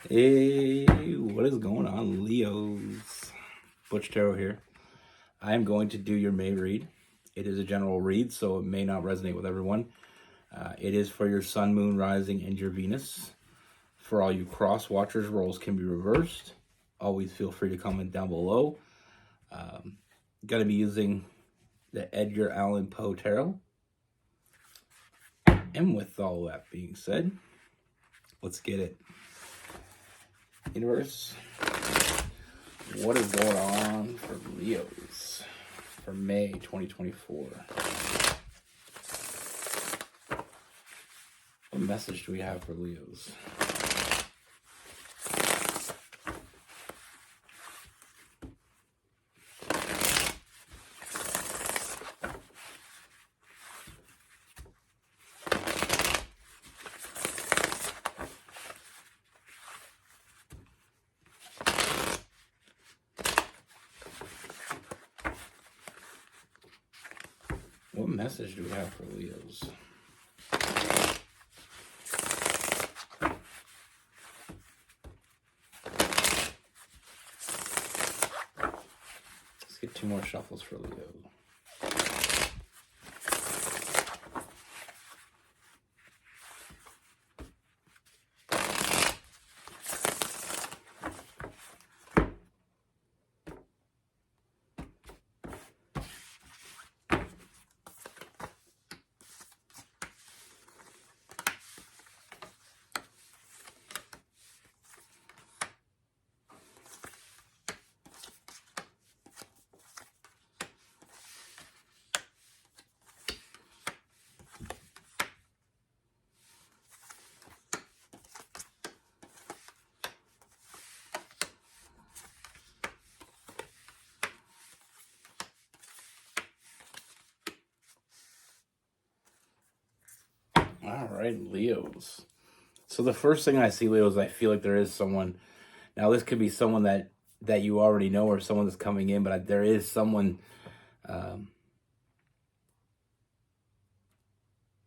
Hey, what is going on, Leos? Butch here. I am going to do your May read. It is a general read, so it may not resonate with everyone. It is for your Sun, Moon, Rising, and your Venus. For all you cross watchers, roles can be reversed. Always feel free to comment down below. Going to be using the Edgar Allan Poe Tarot. And with all that being said, let's get it. Universe, what is going on for Leos for May 2024? What message do we have for Leos? What message do we have for Leos? Let's get 2 more shuffles for Leo. All right, Leos. So the first thing I see, Leos, I feel like there is someone. Now, this could be someone that you already know or someone that's coming in, but there is someone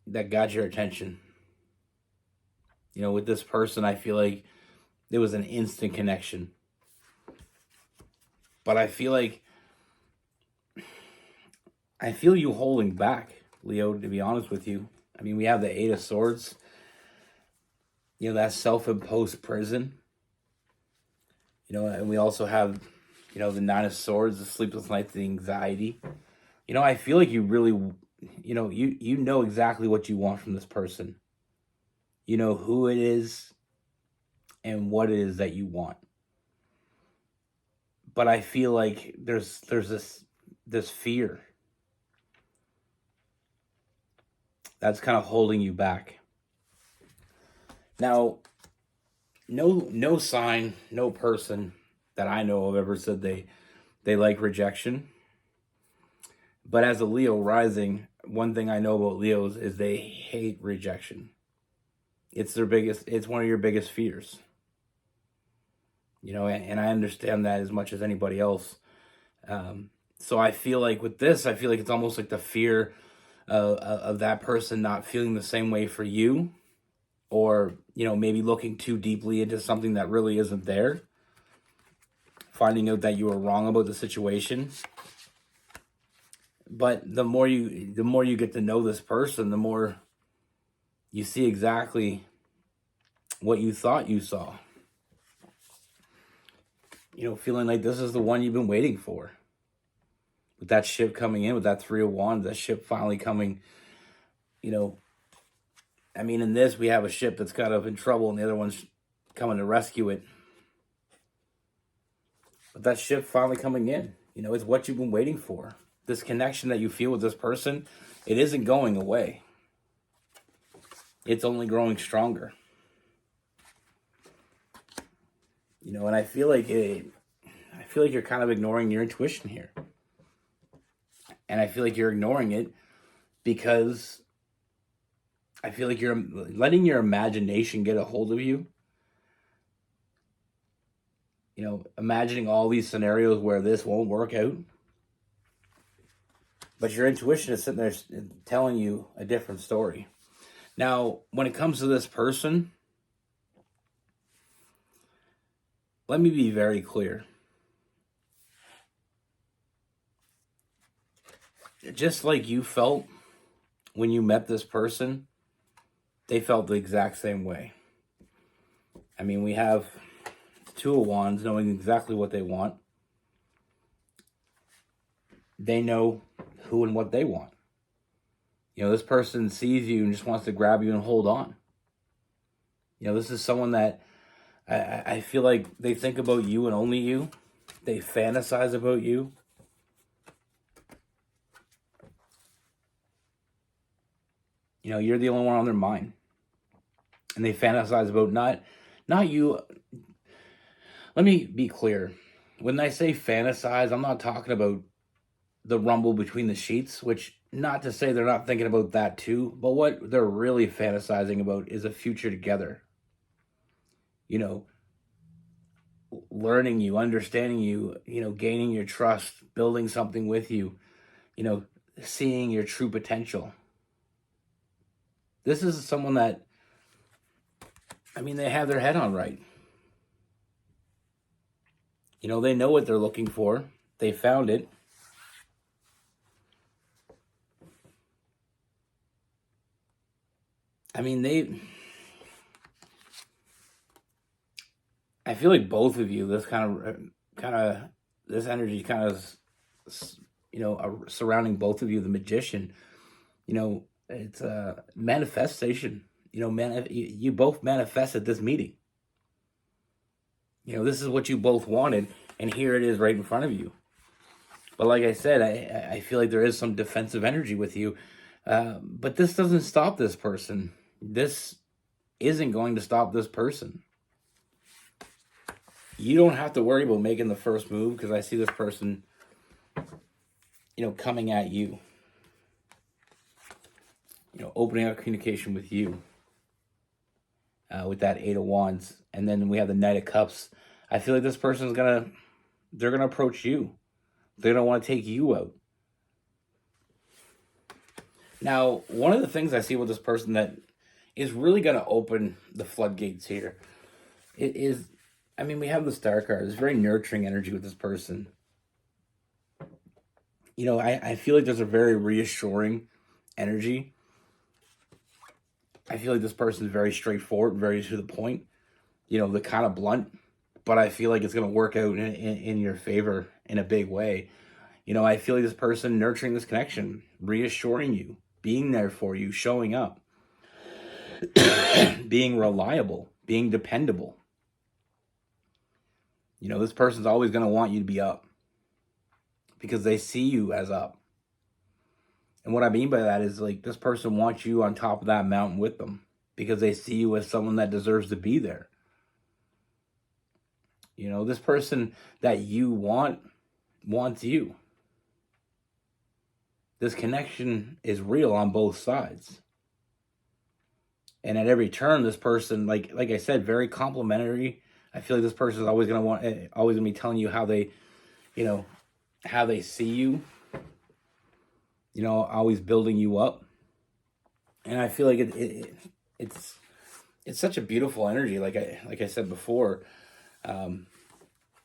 that got your attention. You know, with this person, I feel like it was an instant connection. But I feel you holding back, Leo, to be honest with you. I mean, we have the 8 of Swords. You know, that self-imposed prison. You know, and we also have, you know, the 9 of Swords, the sleepless nights, the anxiety. You know, I feel like you really, you know exactly what you want from this person. You know who it is and what it is that you want. But I feel like there's this fear that's kind of holding you back. Now, no sign, no person that I know of ever said they like rejection. But as a Leo rising, one thing I know about Leos is they hate rejection. It's one of your biggest fears. You know, and I understand that as much as anybody else. So I feel like with this, I feel like it's almost like the fear of that person not feeling the same way for you, or, you know, maybe looking too deeply into something that really isn't there, finding out that you were wrong about the situation. But the more you get to know this person, the more you see exactly what you thought you saw. You know, feeling like this is the one you've been waiting for. With that ship coming in, with that 3 of Wands, that ship finally coming, you know, I mean, in this, we have a ship that's kind of in trouble and the other one's coming to rescue it. But that ship finally coming in, you know, it's what you've been waiting for. This connection that you feel with this person, it isn't going away. It's only growing stronger. You know, and I feel like you're kind of ignoring your intuition here. And I feel like you're ignoring it because I feel like you're letting your imagination get a hold of you. You know, imagining all these scenarios where this won't work out. But your intuition is sitting there telling you a different story. Now, when it comes to this person, let me be very clear. Just like you felt when you met this person, they felt the exact same way. I mean, we have Two of Wands knowing exactly what they want. They know who and what they want. This person sees you and just wants to grab you and hold on. This is someone that I feel like they think about you and only you. They fantasize about you. You're the only one on their mind. And they fantasize about not you. Let me be clear. When I say fantasize, I'm not talking about the rumble between the sheets, which, not to say they're not thinking about that too, but what they're really fantasizing about is a future together. Learning you, understanding you, gaining your trust, building something with you, seeing your true potential. This is someone that, they have their head on right. They know what they're looking for. They found it. I feel like both of you, this this energy kind of, surrounding both of you, the Magician, it's a manifestation. You both manifested this meeting. This is what you both wanted, and here it is right in front of you. But like I said, I feel like there is some defensive energy with you. But this doesn't stop this person. This isn't going to stop this person. You don't have to worry about making the first move, because I see this person, coming at you. Opening up communication with you. With that Eight of Wands. And then we have the Knight of Cups. I feel like this person's they're going to approach you. They're going to want to take you out. Now, one of the things I see with this person that is really going to open the floodgates here is, we have the Star card. There's very nurturing energy with this person. I feel like there's a very reassuring energy. I feel like this person is very straightforward, very to the point. The kind of blunt, but I feel like it's going to work out in your favor in a big way. I feel like this person nurturing this connection, reassuring you, being there for you, showing up, being reliable, being dependable. This person's always going to want you to be up because they see you as up. And what I mean by that is, like, this person wants you on top of that mountain with them because they see you as someone that deserves to be there. This person that you wants you. This connection is real on both sides. And at every turn, this person, like I said, very complimentary. I feel like this person is always going to be telling you how they, how they see you. Always building you up. And I feel like it's such a beautiful energy. Like I said before,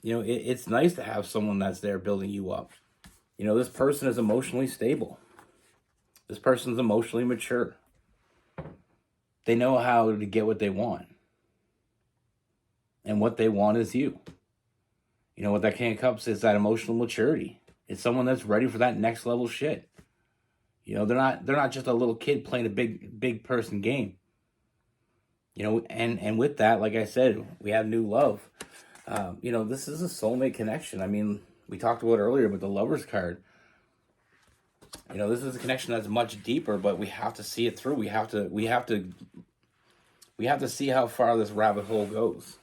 it's nice to have someone that's there building you up. This person is emotionally stable. This person's emotionally mature. They know how to get what they want. And what they want is you. What that King of Cups is, that emotional maturity. It's someone that's ready for that next level shit. They're not just a little kid playing a big person game. And with that, like I said, we have new love. This is a soulmate connection. We talked about earlier with the Lover's card. This is a connection that's much deeper, but we have to see it through. We have to see how far this rabbit hole goes.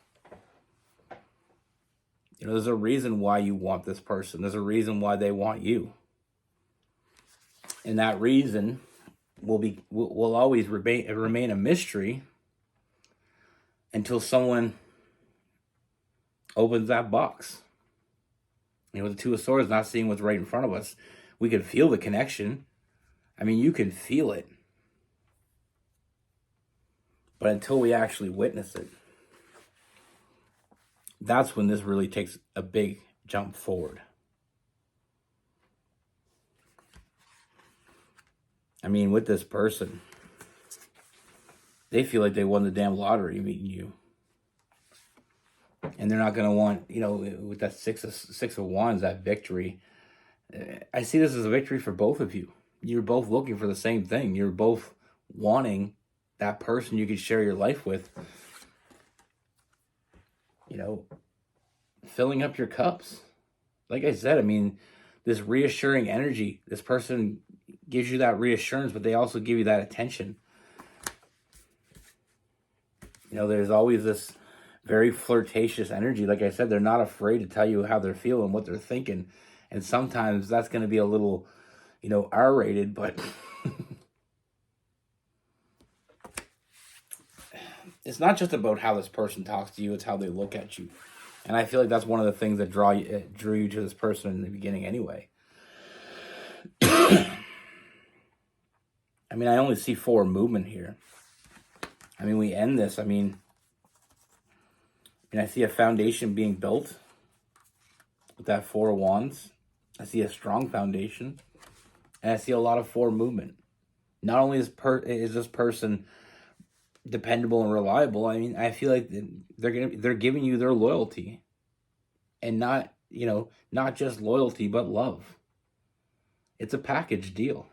There's a reason why you want this person. There's a reason why they want you. And that reason will always remain a mystery until someone opens that box. The Two of Swords, not seeing what's right in front of us. We can feel the connection. You can feel it. But until we actually witness it, that's when this really takes a big jump forward. I mean, with this person, they feel like they won the damn lottery meeting you. And they're not going to want, with that six of wands, that victory. I see this as a victory for both of you. You're both looking for the same thing. You're both wanting that person you could share your life with, filling up your cups. Like I said, I mean, this reassuring energy, this person gives you that reassurance, but they also give you that attention. There's always this very flirtatious energy. Like I said, they're not afraid to tell you how they're feeling, what they're thinking. And sometimes that's going to be a little, R-rated, but it's not just about how this person talks to you, it's how they look at you. And I feel like that's one of the things that drew you to this person in the beginning anyway. I mean, I only see forward movement here. I mean, we end this. I mean, I see a foundation being built with that Four of Wands. I see a strong foundation. And I see a lot of forward movement. Not only is this person dependable and reliable, I mean, I feel like they're giving you their loyalty. And not just loyalty, but love. It's a package deal.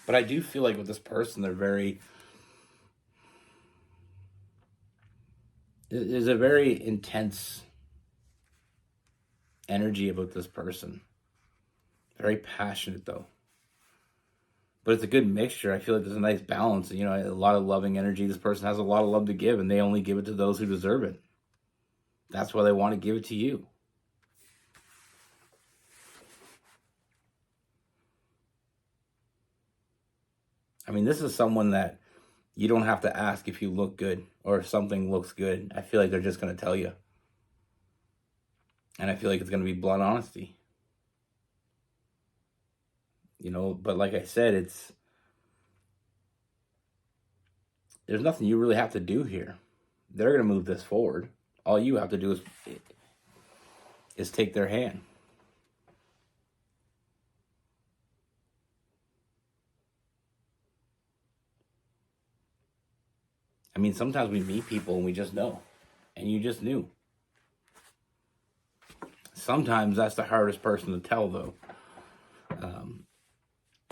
But I do feel like with this person, there's a very intense energy about this person. Very passionate, though. But it's a good mixture. I feel like there's a nice balance. A lot of loving energy. This person has a lot of love to give, and they only give it to those who deserve it. That's why they want to give it to you. I mean, this is someone that you don't have to ask if you look good or if something looks good. I feel like they're just going to tell you. And I feel like it's going to be blunt honesty. But like I said, there's nothing you really have to do here. They're going to move this forward. All you have to do is take their hand. I mean, sometimes we meet people and we just know. And you just knew. Sometimes that's the hardest person to tell, though.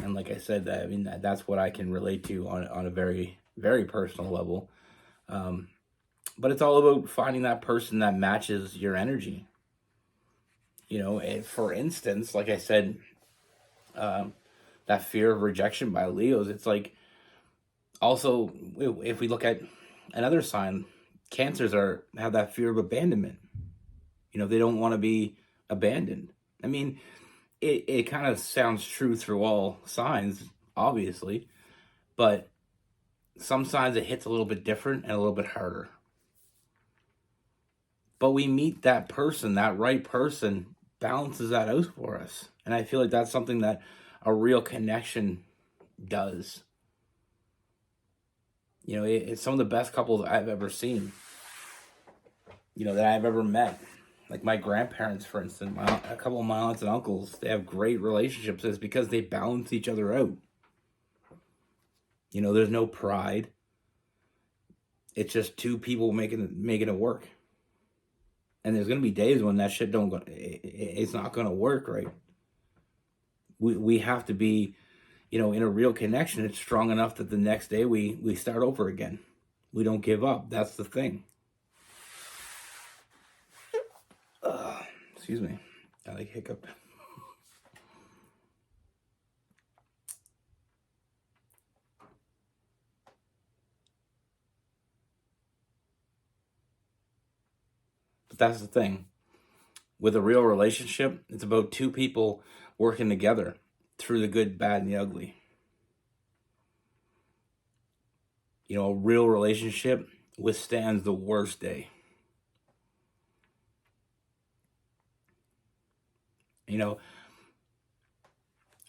And like I said, I mean, that's what I can relate to on a very, very personal level. But it's all about finding that person that matches your energy. For instance, like I said, that fear of rejection by Leos, it's like, also, if we look at another sign, Cancers have that fear of abandonment. They don't want to be abandoned. I mean, it kind of sounds true through all signs, obviously, but some signs it hits a little bit different and a little bit harder. But we meet that person, that right person balances that out for us. And I feel like that's something that a real connection does. It's some of the best couples I've ever seen, that I've ever met. Like my grandparents, for instance, a couple of my aunts and uncles, they have great relationships. It's because they balance each other out. There's no pride. It's just two people making it work. And there's going to be days when that shit it's not going to work, right? We have to be, in a real connection. It's strong enough that the next day we start over again. We don't give up. That's the thing. Excuse me. I like hiccup. But that's the thing. With a real relationship, it's about two people working together through the good, bad, and the ugly. A real relationship withstands the worst day.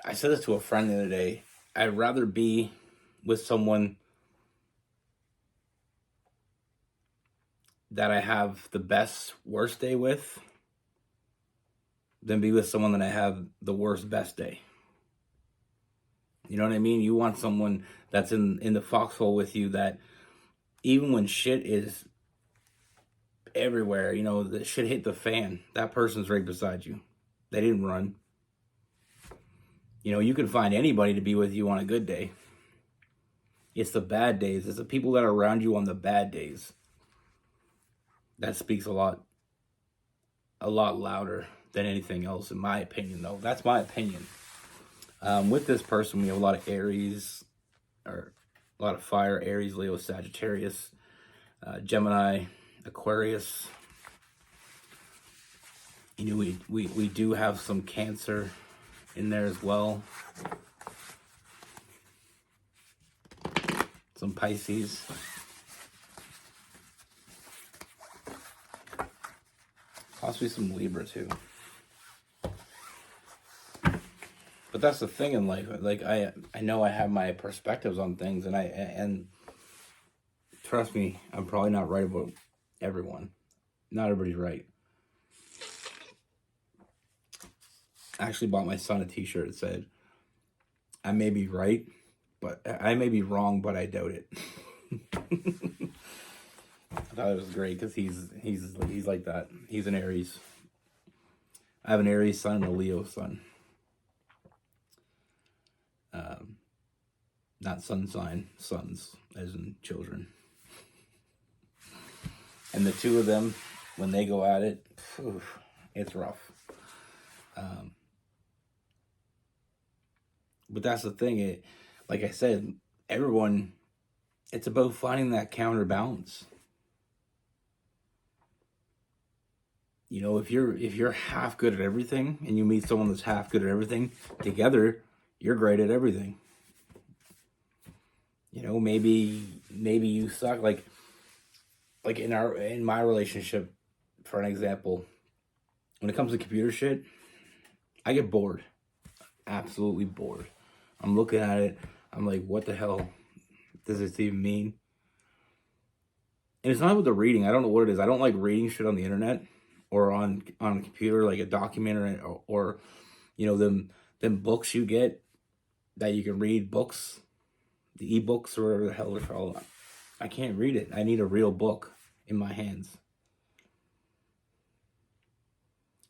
I said this to a friend the other day. I'd rather be with someone that I have the best worst day with than be with someone that I have the worst best day. You know what I mean? You want someone that's in the foxhole with you, that even when shit is everywhere, the shit hit the fan, that person's right beside you. They didn't run. You can find anybody to be with you on a good day. It's the bad days. It's the people that are around you on the bad days. That speaks a lot louder than anything else, in my opinion, though. That's my opinion. With this person, we have a lot of Aries, or a lot of fire: Aries, Leo, Sagittarius, Gemini, Aquarius. We do have some Cancer in there as well. Some Pisces. Possibly some Libra too. But that's the thing in life. Like, I know I have my perspectives on things, and trust me, I'm probably not right about everyone. Not everybody's right. I actually bought my son a t-shirt that said, I may be right, but I may be wrong, but I doubt it. I thought it was great because he's like that. He's an Aries. I have an Aries son and a Leo son. Not sun sign, sons, as in children. And the two of them, when they go at it, it's rough. But that's the thing. Like I said, everyone, it's about finding that counterbalance. If you're half good at everything and you meet someone that's half good at everything, together, you're great at everything. Maybe you suck. Like in my relationship, for an example, when it comes to computer shit, I get bored. Absolutely bored. I'm looking at it. I'm like, what the hell does this even mean? And it's not with the reading. I don't know what it is. I don't like reading shit on the internet or on a computer, like a document or them books you get that you can read, books, the ebooks or whatever the hell they're called. I can't read it. I need a real book in my hands.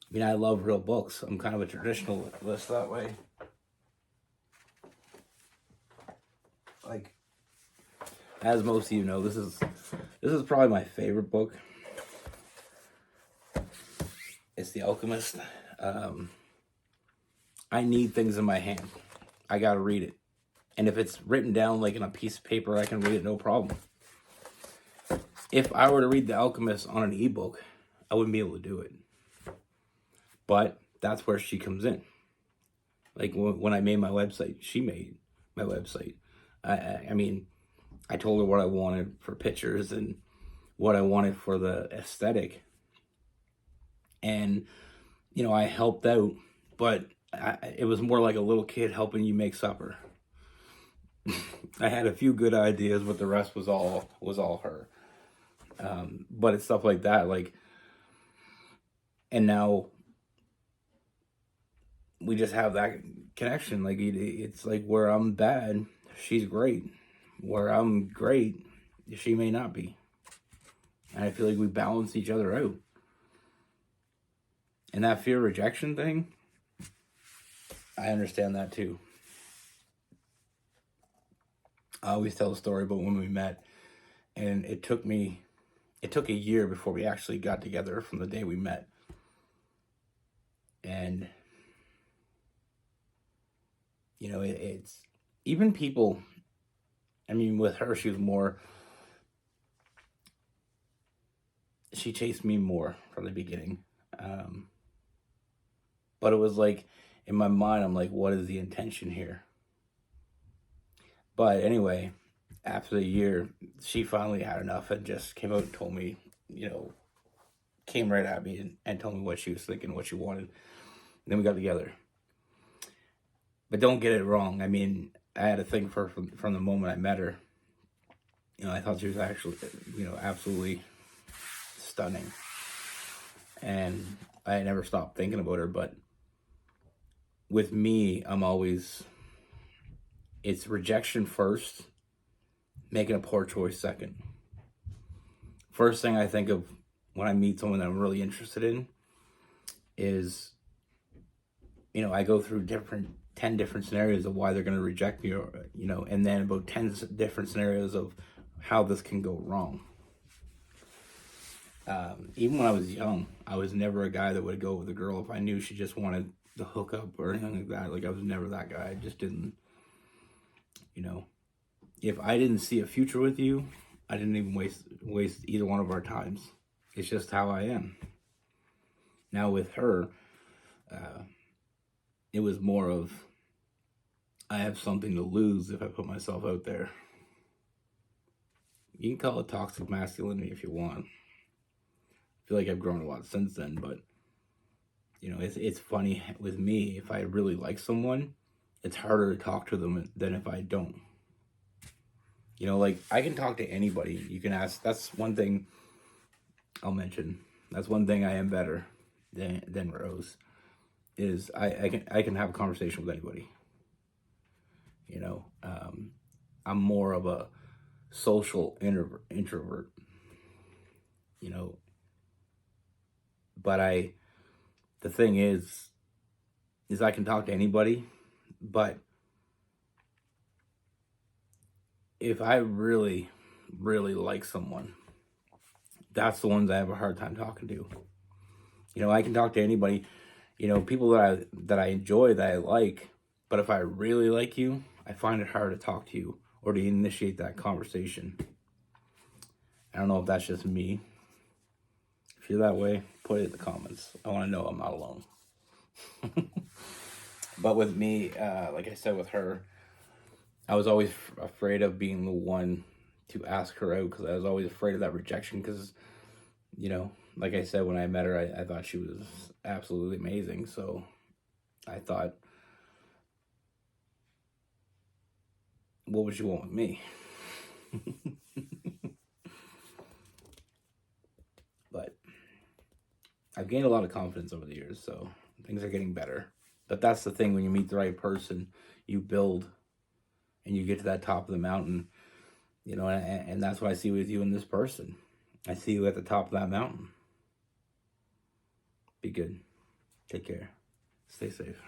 I mean, I love real books. I'm kind of a traditionalist that way. Like, as most of you know, this is probably my favorite book. It's The Alchemist. I need things in my hand. I gotta read it. And if it's written down like in a piece of paper, I can read it no problem. If I were to read The Alchemist on an ebook, I wouldn't be able to do it. But that's where she comes in. Like when I made my website, she made my website. I mean, I told her what I wanted for pictures and what I wanted for the aesthetic. And, I helped out, but it was more like a little kid helping you make supper. I had a few good ideas, but the rest was all her. But it's stuff like that. And now we just have that connection. Like, it's like where I'm bad, she's great. Where I'm great, she may not be. And I feel like we balance each other out. And that fear of rejection thing, I understand that too. I always tell a story about when we met, and it took a year before we actually got together from the day we met. And, it's even people, I mean, with her, she chased me more from the beginning. But it was like, in my mind, I'm like, what is the intention here? But anyway, after the year, she finally had enough and just came out and told me, came right at me and told me what she was thinking, what she wanted. And then we got together. But don't get it wrong. I mean, I had a thing for her from the moment I met her. I thought she was actually, absolutely stunning. And I never stopped thinking about her. But with me, it's rejection first, making a poor choice second. First thing I think of when I meet someone that I'm really interested in is, I go through 10 different scenarios of why they're going to reject me, or, and then about 10 different scenarios of how this can go wrong. Even when I was young, I was never a guy that would go with a girl if I knew she just wanted to hook up or anything like that. Like, I was never that guy. I just didn't, if I didn't see a future with you, I didn't even waste either one of our times. It's just how I am. Now with her, it was more of, I have something to lose if I put myself out there. You can call it toxic masculinity if you want. I feel like I've grown a lot since then, but it's funny with me. If I really like someone, it's harder to talk to them than if I don't. Like, I can talk to anybody. You can ask. That's one thing I'll mention. That's one thing I am better than Rose, is I can have a conversation with anybody. I'm more of a social introvert. But the thing is I can talk to anybody, but if I really, really like someone, that's the ones I have a hard time talking to. I can talk to anybody, people that I enjoy, that I like, but if I really like you, I find it hard to talk to you or to initiate that conversation. I don't know if that's just me. If you're that way, put it in the comments. I want to know I'm not alone. But with me, like I said with her, I was always afraid of being the one to ask her out, because I was always afraid of that rejection. Because, like I said, when I met her, I thought she was absolutely amazing. So I thought, what would you want with me? But I've gained a lot of confidence over the years, so things are getting better. But that's the thing, when you meet the right person, you build and you get to that top of the mountain, and that's what I see with you and this person. I see you at the top of that mountain. Be good. Take care. Stay safe.